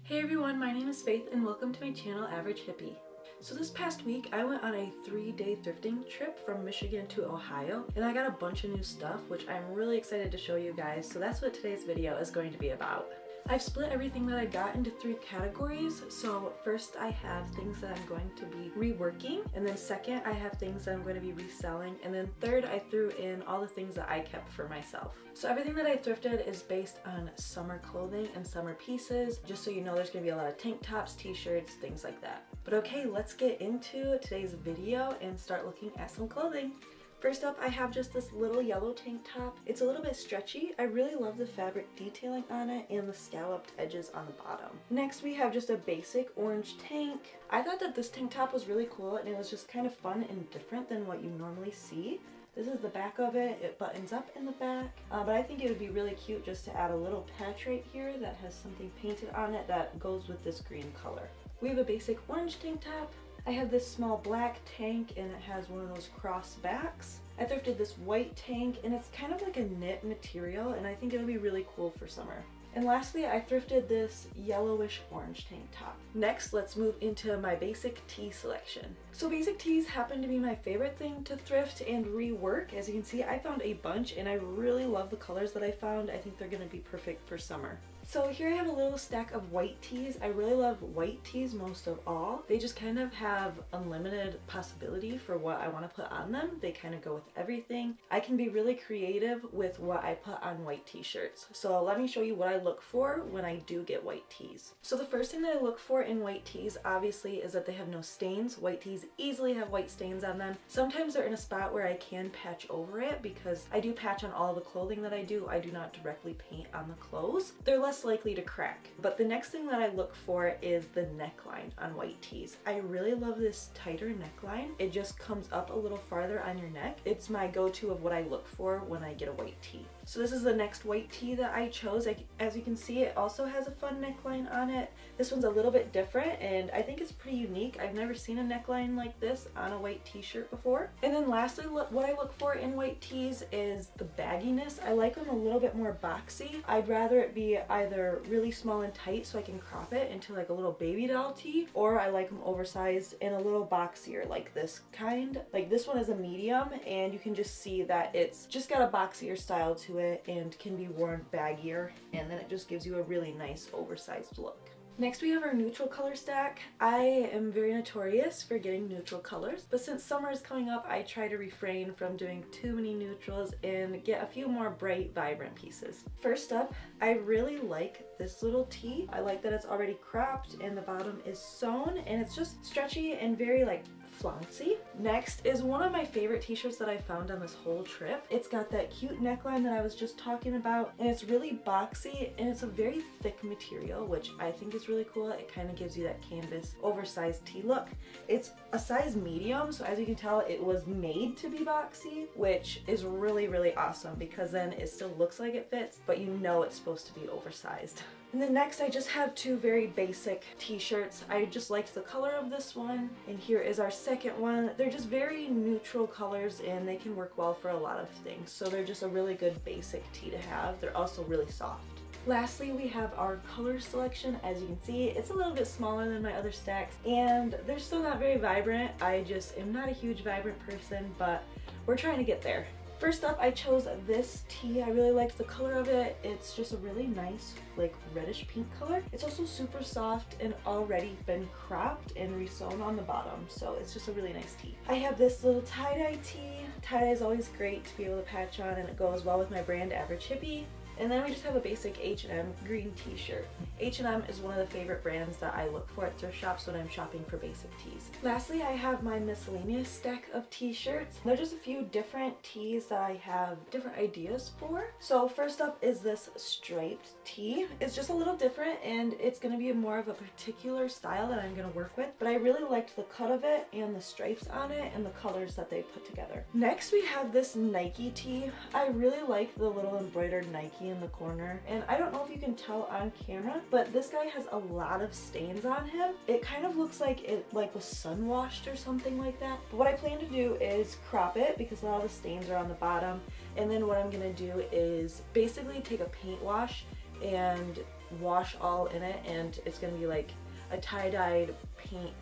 Hey everyone, my name is Faith and welcome to my channel Average Hippie. So this past week I went on a 3-day thrifting trip from Michigan to Ohio and I got a bunch of new stuff which I'm really excited to show you guys, so that's what today's video is going to be about. I've split everything that I got into 3 categories. So first I have things that I'm going to be reworking, and then second I have things that I'm going to be reselling, and then third I threw in all the things that I kept for myself. So everything that I thrifted is based on summer clothing and summer pieces. Just so you know, there's going to be a lot of tank tops, t-shirts, things like that. But okay, let's get into today's video and start looking at some clothing. First up, I have just this little yellow tank top. It's a little bit stretchy. I really love the fabric detailing on it and the scalloped edges on the bottom. Next, we have just a basic orange tank. I thought that this tank top was really cool and it was just kind of fun and different than what you normally see. This is the back of it. It buttons up in the back, but I think it would be really cute just to add a little patch right here that has something painted on it that goes with this green color. We have a basic orange tank top. I have this small black tank and it has one of those cross backs. I thrifted this white tank and it's kind of like a knit material and I think it'll be really cool for summer. And lastly, I thrifted this yellowish orange tank top. Next, let's move into my basic tee selection. So basic tees happen to be my favorite thing to thrift and rework. As you can see, I found a bunch and I really love the colors that I found. I think they're going to be perfect for summer. So here I have a little stack of white tees. I really love white tees most of all. They just kind of have unlimited possibility for what I want to put on them. They kind of go with everything. I can be really creative with what I put on white t-shirts. So let me show you what I look for when I do get white tees. So the first thing that I look for in white tees obviously is that they have no stains. White tees easily have white stains on them. Sometimes they're in a spot where I can patch over it because I do patch on all the clothing that I do. I do not directly paint on the clothes. They're less likely to crack. But the next thing that I look for is the neckline on white tees. I really love this tighter neckline. It just comes up a little farther on your neck. It's my go-to of what I look for when I get a white tee. So this is the next white tee that I chose. As you can see, it also has a fun neckline on it. This one's a little bit different and I think it's pretty unique. I've never seen a neckline like this on a white t-shirt before. And then lastly, what I look for in white tees is the bagginess. I like them a little bit more boxy. I'd rather it be either really small and tight so I can crop it into like a little baby doll tee, or I like them oversized and a little boxier like this kind. Like this one is a medium and you can just see that it's just got a boxier style to it and can be worn baggier, and then it just gives you a really nice oversized look. Next we have our neutral color stack. I am very notorious for getting neutral colors, but since summer is coming up, I try to refrain from doing too many neutrals and get a few more bright, vibrant pieces. First up, I really like this little tee. I like that it's already cropped and the bottom is sewn and it's just stretchy and very like flouncy. Next is one of my favorite t-shirts that I found on this whole trip. It's got that cute neckline that I was just talking about and it's really boxy and it's a very thick material, which I think is really cool. It kind of gives you that canvas oversized tee look. It's a size medium, so as you can tell it was made to be boxy, which is really awesome because then it still looks like it fits, but you know it's supposed to be oversized. And then next I just have 2 very basic t-shirts. I just liked the color of this one, and here is our second one. They're just very neutral colors and they can work well for a lot of things. So they're just a really good basic tee to have. They're also really soft. Lastly, we have our color selection. As you can see, it's a little bit smaller than my other stacks and they're still not very vibrant. I just am not a huge vibrant person, but we're trying to get there. First up, I chose this tee. I really liked the color of it. It's just a really nice, like reddish pink color. It's also super soft and already been cropped and resewn on the bottom, so it's just a really nice tee. I have this little tie-dye tee. Tie-dye is always great to be able to patch on and it goes well with my brand Average Hippie. And then we just have a basic H&M green t-shirt. H&M is one of the favorite brands that I look for at thrift shops when I'm shopping for basic tees. Lastly, I have my miscellaneous stack of t-shirts. There's just a few different tees that I have different ideas for. So first up is this striped tee. It's just a little different and it's going to be more of a particular style that I'm going to work with, but I really liked the cut of it and the stripes on it and the colors that they put together. Next we have this Nike tee. I really like the little embroidered Nike in the corner, and I don't know if you can tell on camera, but this guy has a lot of stains on him. It kind of looks like it was sun washed or something like that. But what I plan to do is crop it because a lot of the stains are on the bottom, and then what I'm gonna do is basically take a paint wash and wash all in it, and it's gonna be like a tie-dyed paint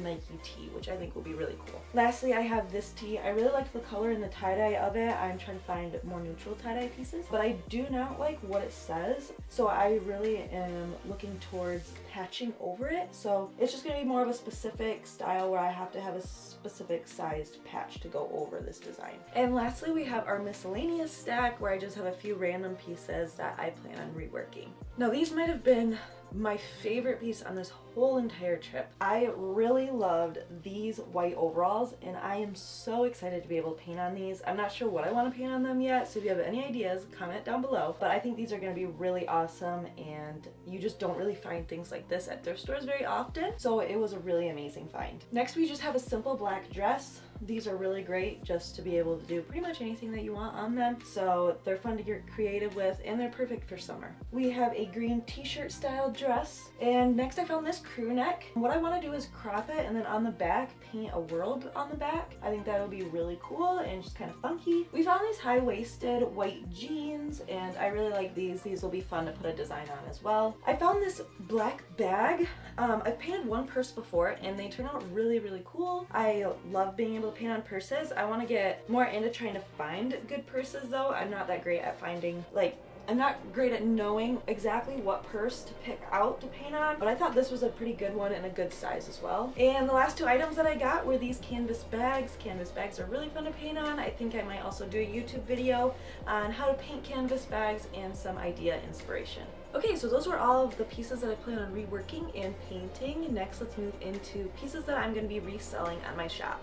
Nike tee, which I think will be really cool. Lastly, I have this tee. I really like the color and the tie-dye of it. I'm trying to find more neutral tie-dye pieces, but I do not like what it says, so I really am looking towards patching over it. So it's just gonna be more of a specific style where I have to have a specific sized patch to go over this design. And lastly, we have our miscellaneous stack where I just have a few random pieces that I plan on reworking. Now these might have been my favorite piece on this whole entire trip. I really loved these white overalls, and I am so excited to be able to paint on these. I'm not sure what I want to paint on them yet, so if you have any ideas, comment down below. But I think these are going to be really awesome, and you just don't really find things like this at thrift stores very often, so it was a really amazing find. Next, we just have a simple black dress. These are really great just to be able to do pretty much anything that you want on them, so they're fun to get creative with, and they're perfect for summer. We have a green t-shirt style dress, and next I found this crew neck. What I want to do is crop it, and then on the back paint a world on the back. I think that'll be really cool and just kind of funky. We found these high-waisted white jeans, and I really like these. These will be fun to put a design on as well. I found this black bag. I've painted one purse before, and they turn out really, really cool. I love being able to paint on purses. I want to get more into trying to find good purses though. I'm not that great at finding, like, I'm not great at knowing exactly what purse to pick out to paint on, but I thought this was a pretty good one and a good size as well. And the last two items that I got were these canvas bags. Canvas bags are really fun to paint on. I think I might also do a YouTube video on how to paint canvas bags and some idea inspiration. Okay, so those were all of the pieces that I plan on reworking and painting. Next, let's move into pieces that I'm going to be reselling on my shop.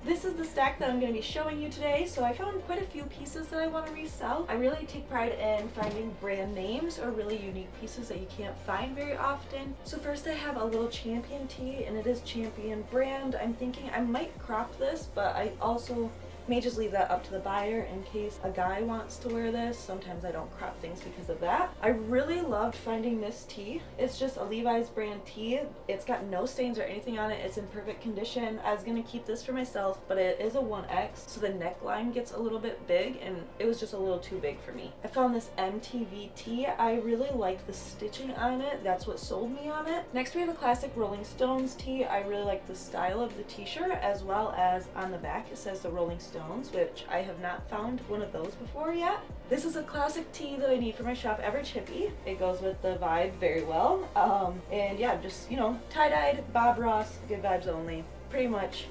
This is the stack that I'm going to be showing you today. So I found quite a few pieces that I want to resell. I really take pride in finding brand names or really unique pieces that you can't find very often. So first I have a little Champion tee, and it is Champion brand. I'm thinking I might crop this, but I also may just leave that up to the buyer in case a guy wants to wear this. Sometimes I don't crop things because of that. I really loved finding this tee. It's just a Levi's brand tee. It's got no stains or anything on it. It's in perfect condition. I was gonna keep this for myself, but it is a 1X, so the neckline gets a little bit big, and it was just a little too big for me. I found this MTV tee. I really liked the stitching on it. That's what sold me on it. Next, we have a classic Rolling Stones tee. I really like the style of the t-shirt, as well as on the back it says the Rolling Stones, which I have not found one of those before yet. This is a classic tee that I need for my shop, Average Hippie. It goes with the vibe very well. And yeah, just, you know, tie-dyed, Bob Ross, good vibes only. Pretty much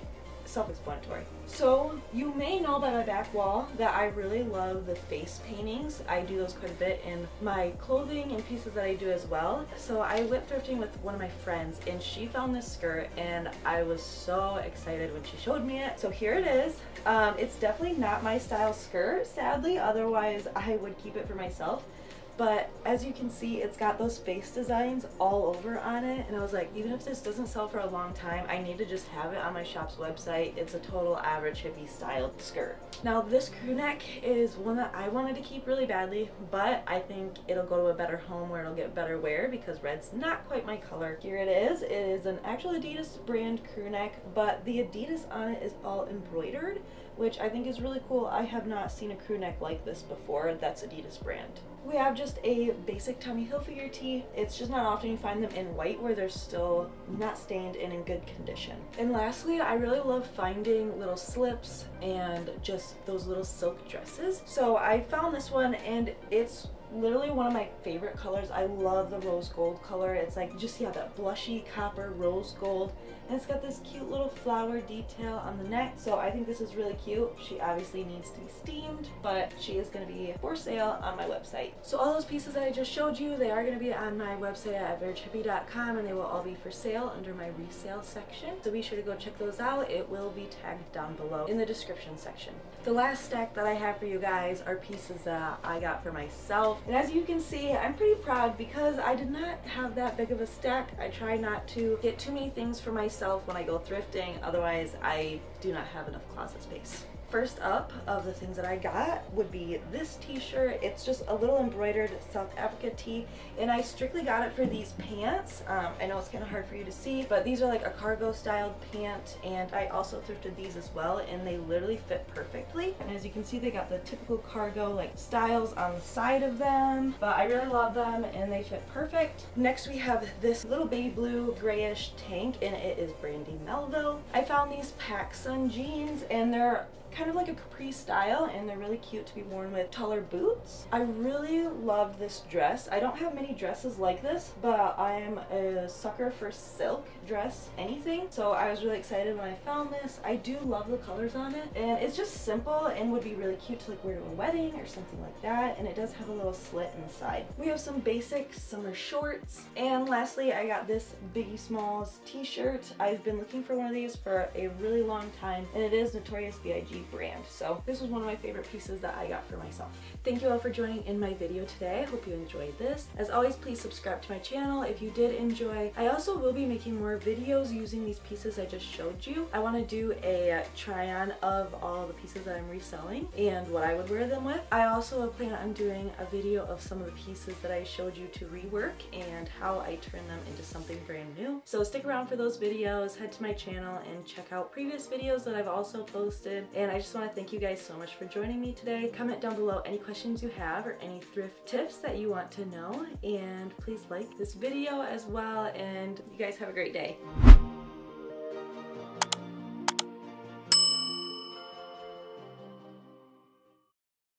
self-explanatory. So you may know by my back wall that I really love the face paintings. I do those quite a bit in my clothing and pieces that I do as well. So I went thrifting with one of my friends, and she found this skirt, and I was so excited when she showed me it. So here it is. It's definitely not my style skirt, sadly, otherwise I would keep it for myself. But as you can see, it's got those face designs all over on it, and I was like, even if this doesn't sell for a long time, I need to just have it on my shop's website. It's a total Average Hippie styled skirt. Now this crew neck is one that I wanted to keep really badly, but I think it'll go to a better home where it'll get better wear because red's not quite my color. Here it is. It is an actual Adidas brand crew neck, but the Adidas on it is all embroidered, which I think is really cool. I have not seen a crew neck like this before that's Adidas brand. We have just a basic Tommy Hilfiger tee. It's just not often you find them in white where they're still not stained and in good condition. And lastly, I really love finding little slips and just those little silk dresses. So I found this one, and it's literally one of my favorite colors. I love the rose gold color. It's like, just yeah, that blushy copper rose gold, and it's got this cute little flower detail on the neck. So I think this is really cute. She obviously needs to be steamed, but she is going to be for sale on my website. So all those pieces that I just showed you, they are going to be on my website at averagehippie.com, and they will all be for sale under my resale section. So be sure to go check those out. It will be tagged down below in the description section. The last stack that I have for you guys are pieces that I got for myself. And as you can see, I'm pretty proud because I did not have that big of a stack. I try not to get too many things for myself when I go thrifting, otherwise I do not have enough closet space. First up of the things that I got would be this t-shirt. It's just a little embroidered South Africa tee, and I strictly got it for these pants. I know it's kind of hard for you to see, but these are like a cargo styled pant, and I also thrifted these as well, and they literally fit perfectly. And as you can see, they got the typical cargo like styles on the side of them, but I really love them and they fit perfect. Next we have this little baby blue grayish tank, and it is Brandy Melville. I found these PacSun jeans, and they're kind of like a capri style, and they're really cute to be worn with taller boots. I really love this dress. I don't have many dresses like this, but I'm a sucker for silk dress anything, so I was really excited when I found this. I do love the colors on it, and it's just simple and would be really cute to like wear to a wedding or something like that, and it does have a little slit in the side. We have some basic summer shorts, and lastly I got this Biggie Smalls t-shirt. I've been looking for one of these for a really long time, and it is Notorious B.I.G. brand, so this was one of my favorite pieces that I got for myself. Thank you all for joining in my video today. I hope you enjoyed this. As always, please subscribe to my channel if you did enjoy. I also will be making more videos using these pieces I just showed you. I want to do a try-on of all the pieces that I'm reselling and what I would wear them with. I also plan on doing a video of some of the pieces that I showed you to rework and how I turn them into something brand new. So stick around for those videos, head to my channel and check out previous videos that I've also posted. And I just want to thank you guys so much for joining me today. Comment down below any questions you have or any thrift tips that you want to know, and please like this video as well, and you guys have a great day.